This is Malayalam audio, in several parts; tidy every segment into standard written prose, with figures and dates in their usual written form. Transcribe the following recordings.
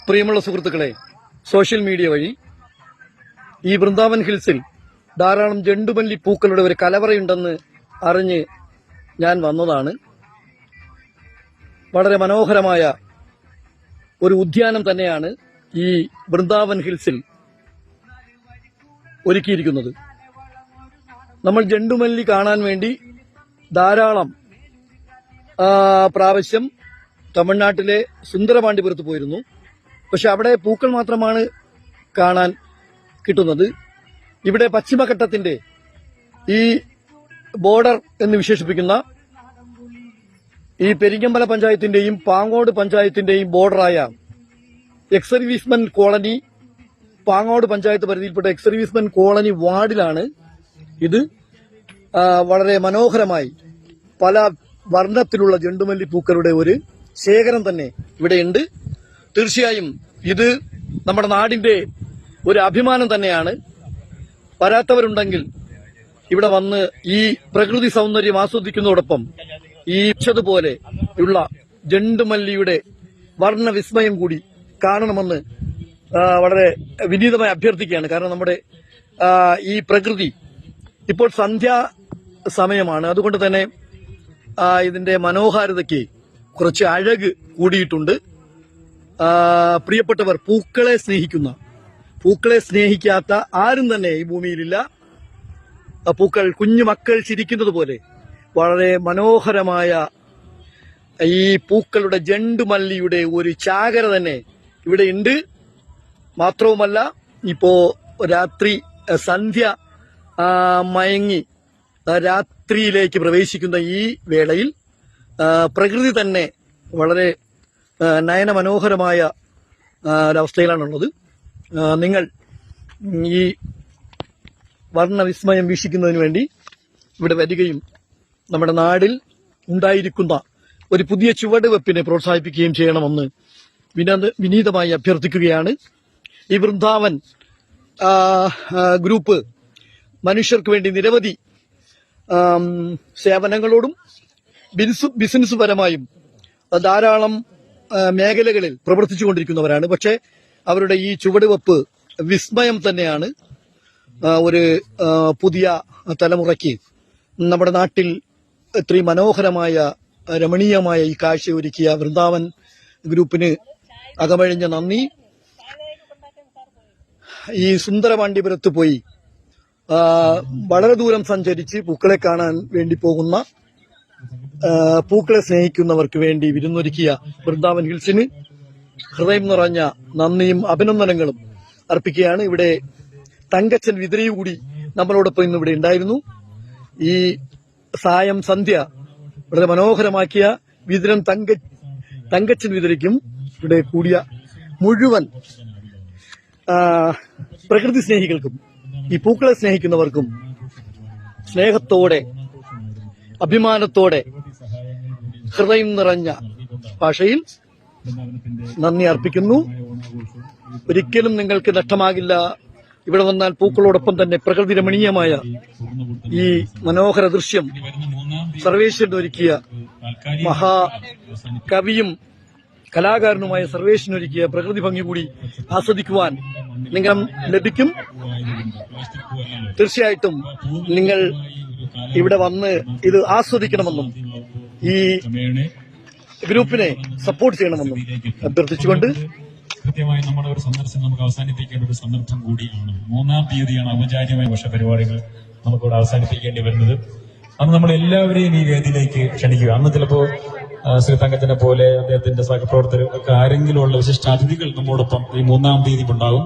പ്രിയമുള്ള സുഹൃത്തുക്കളെ, സോഷ്യൽ മീഡിയ വഴി ഈ വൃന്ദാവൻ ഹിൽസിൽ ധാരാളം ജെണ്ടുമല്ലി പൂക്കളുടെ ഒരു കലവറയുണ്ടെന്ന് അറിഞ്ഞ് ഞാൻ വന്നതാണ്. വളരെ മനോഹരമായ ഒരു ഉദ്യാനം തന്നെയാണ് ഈ വൃന്ദാവൻ ഹിൽസിൽ ഒരുക്കിയിരിക്കുന്നത്. നമ്മൾ ജെണ്ടുമല്ലി കാണാൻ വേണ്ടി ധാരാളം പ്രാവശ്യം തമിഴ്നാട്ടിലെ സുന്ദരപാണ്ഡിപുരത്ത് പോയിരുന്നു. പക്ഷെ അവിടെ പൂക്കൾ മാത്രമാണ് കാണാൻ കിട്ടുന്നത്. ഇവിടെ പശ്ചിമഘട്ടത്തിന്റെ ഈ ബോർഡർ എന്ന് വിശേഷിപ്പിക്കുന്ന ഈ പെരിങ്ങമ്പല പഞ്ചായത്തിന്റെയും പാങ്ങോട് പഞ്ചായത്തിന്റെയും ബോർഡറായ എക്സ് സർവീസ്മെൻ കോളനി, പാങ്ങോട് പഞ്ചായത്ത് പരിധിയിൽപ്പെട്ട എക്സ് സർവീസ്മെൻ കോളനി വാർഡിലാണ് ഇത്. വളരെ മനോഹരമായി പല വർണ്ണത്തിലുള്ള ജെണ്ടുമല്ലി പൂക്കളുടെ ഒരു ശേഖരം തന്നെ ഇവിടെയുണ്ട്. തീർച്ചയായും ഇത് നമ്മുടെ നാടിന്റെ ഒരു അഭിമാനം തന്നെയാണ്. വരാത്തവരുണ്ടെങ്കിൽ ഇവിടെ വന്ന് ഈ പ്രകൃതി സൗന്ദര്യം ആസ്വദിക്കുന്നതോടൊപ്പം ഈ പോലെ ഉള്ള ജെണ്ടുമല്ലിയുടെ വർണ്ണവിസ്മയം കൂടി കാണണമെന്ന് വളരെ വിനീതമായി അഭ്യർത്ഥിക്കുകയാണ്. കാരണം നമ്മുടെ ഈ പ്രകൃതി ഇപ്പോൾ സന്ധ്യാ സമയമാണ്. അതുകൊണ്ട് തന്നെ ഇതിന്റെ മനോഹാരിതയ്ക്ക് കുറച്ച് അഴക് കൂടിയിട്ടുണ്ട്. പ്രിയപ്പെട്ടവർ, പൂക്കളെ സ്നേഹിക്കാത്ത ആരും തന്നെ ഈ ഭൂമിയിലില്ല. പൂക്കൾ, കുഞ്ഞുമക്കൾ ചിരിക്കുന്നത് പോലെ വളരെ മനോഹരമായ ഈ പൂക്കളുടെ ജെണ്ടുമല്ലിയുടെ ഒരു ചാകര തന്നെ ഇവിടെ ഉണ്ട്. മാത്രവുമല്ല, ഇപ്പോ രാത്രി സന്ധ്യ മയങ്ങി രാത്രിയിലേക്ക് പ്രവേശിക്കുന്ന ഈ വേളയിൽ പ്രകൃതി തന്നെ വളരെ നയനമനോഹരമായ ഒരവസ്ഥയിലാണുള്ളത്. നിങ്ങൾ ഈ വർണ്ണവിസ്മയം വീക്ഷിക്കുന്നതിന് വേണ്ടി ഇവിടെ വരികയും നമ്മുടെ നാടിൽ ഉണ്ടായിരിക്കുന്ന ഒരു പുതിയ ചുവടുവെപ്പിനെ പ്രോത്സാഹിപ്പിക്കുകയും ചെയ്യണമെന്ന് വിനീതമായി അഭ്യർത്ഥിക്കുകയാണ്. ഈ വൃന്ദാവൻ ഗ്രൂപ്പ് മനുഷ്യർക്ക് വേണ്ടി നിരവധി സേവനങ്ങളോടും ബിസിനസ് പരമായും ധാരാളം മേഖലകളിൽ പ്രവർത്തിച്ചുകൊണ്ടിരിക്കുന്നവരാണ്. പക്ഷേ അവരുടെ ഈ ചുവടുവെപ്പ് വിസ്മയം തന്നെയാണ്. ഒരു പുതിയ തലമുറയ്ക്ക് നമ്മുടെ നാട്ടിൽ ഇത്രയും മനോഹരമായ രമണീയമായ ഈ കാഴ്ച ഒരുക്കിയ വൃന്ദാവൻ ഗ്രൂപ്പിന് അകമഴിഞ്ഞ നന്ദി. ഈ സുന്ദരപാണ്ഡിപുരത്ത് പോയി വളരെ ദൂരം സഞ്ചരിച്ച് പൂക്കളെ കാണാൻ വേണ്ടി പോകുന്ന പൂക്കളെ സ്നേഹിക്കുന്നവർക്ക് വേണ്ടി വിരുന്നൊരുക്കിയ വൃന്ദാവൻ ഹിൽസിന് ഹൃദയം നിറഞ്ഞ നന്ദിയും അഭിനന്ദനങ്ങളും അർപ്പിക്കുകയാണ്. ഇവിടെ തങ്കച്ചൻ വിതരയും കൂടി നമ്മളോടൊപ്പം ഇന്ന് ഇവിടെ ഉണ്ടായിരുന്നു. ഈ സായം സന്ധ്യ വളരെ മനോഹരമാക്കിയ വിതരം തങ്കച്ചൻ വിതരയ്ക്കും ഇവിടെ കൂടിയ മുഴുവൻ പ്രകൃതി സ്നേഹികൾക്കും ഈ പൂക്കളെ സ്നേഹിക്കുന്നവർക്കും സ്നേഹത്തോടെ അഭിമാനത്തോടെ ഹൃദയം നിറഞ്ഞ ഭാഷയിൽ നന്ദി അർപ്പിക്കുന്നു. ഒരിക്കലും നിങ്ങൾക്ക് നഷ്ടമാകില്ല. ഇവിടെ വന്നാൽ പൂക്കളോടൊപ്പം തന്നെ പ്രകൃതി രമണീയമായ ഈ മനോഹര ദൃശ്യം സർവേശ്വരൻ ഒരുക്കിയ മഹാകവിയും കലാകാരനുമായ സർവേശ്വരൻ ഒരുക്കിയ പ്രകൃതി ഭംഗി കൂടി ആസ്വദിക്കുവാൻ നിങ്ങൾ ലഭിക്കും. തീർച്ചയായിട്ടും നിങ്ങൾ ഇവിടെ വന്ന് ഇത് ആസ്വദിക്കണമെന്നും ഈ ഗ്രൂപ്പിനെ സപ്പോർട്ട് ചെയ്യണമെന്നും അഭ്യർത്ഥിച്ചുകൊണ്ട് കൃത്യമായി നമ്മുടെ ഒരു സന്ദർശനം നമുക്ക് അവസാനിപ്പിക്കേണ്ട ഒരു സന്ദർഭം കൂടിയാണ്. 3-ാം തീയതിയാണ് ഔപചാരികമായ വർഷപരിപാടികൾ നമുക്കിവിടെ അവസാനിപ്പിക്കേണ്ടി വരുന്നത്. അന്ന് നമ്മൾ എല്ലാവരെയും ഈ വേദിയിലേക്ക് ക്ഷണിക്കുക. അന്ന് ചിലപ്പോ ശ്രീ തങ്കച്ചനെ പോലെ അദ്ദേഹത്തിന്റെ സഹപ്രവർത്തകർ ഒക്കെ ആരെങ്കിലും ഉള്ള വിശിഷ്ടാതിഥികൾ നമ്മോടൊപ്പം ഈ 3-ാം തീയതി ഉണ്ടാകും.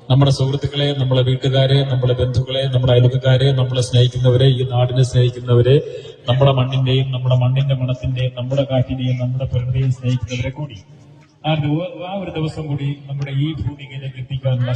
നമ്മുടെ സുഹൃത്തുക്കളെ, നമ്മളെ വീട്ടുകാരെ, നമ്മുടെ ബന്ധുക്കളെ, നമ്മുടെ അയൽവക്കക്കാരെ, നമ്മളെ സ്നേഹിക്കുന്നവരെ, ഈ നാടിനെ സ്നേഹിക്കുന്നവരെ, നമ്മുടെ മണ്ണിന്റെയും നമ്മുടെ മണ്ണിന്റെ മണത്തിന്റെയും നമ്മുടെ കാറ്റിനെയും നമ്മുടെ പ്രകൃതിയെയും സ്നേഹിക്കുന്നവരെ കൂടി ആ ഒരു ദിവസം കൂടി നമ്മുടെ ഈ ഭൂമികയിലേക്ക് എത്തിക്കാനുള്ള